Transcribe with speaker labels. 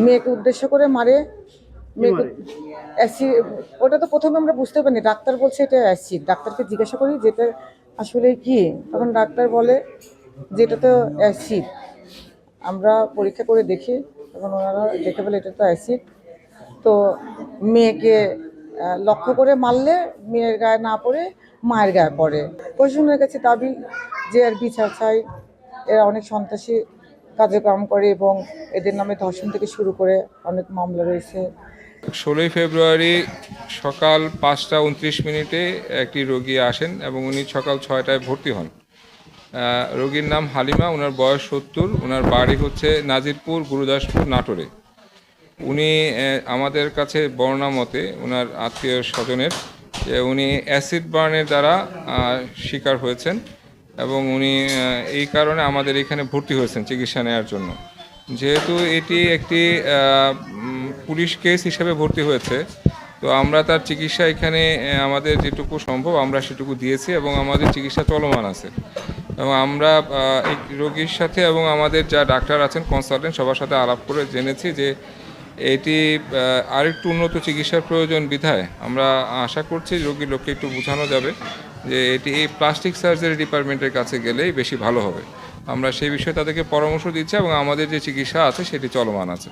Speaker 1: মেয়েকে উদ্দেশ্য করে মারে। মেয়েকে অ্যাসিড, ওটা তো প্রথমে আমরা বুঝতে পারিনি, ডাক্তার বলছে এটা অ্যাসিড। ডাক্তারকে জিজ্ঞাসা করি যেটা আসলে কি, তখন ডাক্তার বলে যে এটা তো অ্যাসিড। আমরা পরীক্ষা করে দেখি, তখন ওনারা দেখে বলে এটা তো অ্যাসিড। তো মেয়েকে লক্ষ্য করে মারলে মেয়ের গায়ে না পড়ে মায়ের গায়ে পড়ে। প্রশাসনের কাছে দাবি যে আর বিচার চাই। এরা অনেক সন্ত্রাসী কার্যক্রম করে এবং এদের নামে ধর্ষণ থেকে শুরু করে অনেক মামলা রয়েছে।
Speaker 2: 16ই ফেব্রুয়ারি সকাল 5টা 29 মিনিটে একটি রোগী আসেন এবং উনি সকাল 6টায় ভর্তি হন। রোগীর নাম হালিমা, ওনার বয়স 70, ওনার বাড়ি হচ্ছে নাজিরপুর গুরুদাসপুর নাটোরে। উনি আমাদের কাছে বর্ণনা মতে ওনার আত্মীয় স্বজনের যে উনি অ্যাসিড বার্নের দ্বারা শিকার হয়েছেন এবং উনি এই কারণে আমাদের এখানে ভর্তি হয়েছেন চিকিৎসা নেওয়ার জন্য। যেহেতু এটি একটি পুলিশ কেস হিসেবে ভর্তি হয়েছে, তো আমরা তার চিকিৎসা এখানে আমাদের যেটুকু সম্ভব আমরা সেটুকু দিয়েছি এবং আমাদের চিকিৎসা চলমান আছে। এবং আমরা এই রোগীর সাথে এবং আমাদের যা ডাক্তার আছেন কনসালটেন্ট সবার সাথে আলাপ করে জেনেছি যে এটি আরেকটু উন্নত চিকিৎসার প্রয়োজন বিধায় আমরা আশা করছি রোগীর লোককে একটু বোঝানো যাবে যে এটি এই প্লাস্টিক সার্জারি ডিপার্টমেন্টের কাছে গেলেই বেশি ভালো হবে। আমরা সেই বিষয়ে তাদেরকে পরামর্শ দিচ্ছি এবং আমাদের যে চিকিৎসা আছে সেটি চলমান আছে।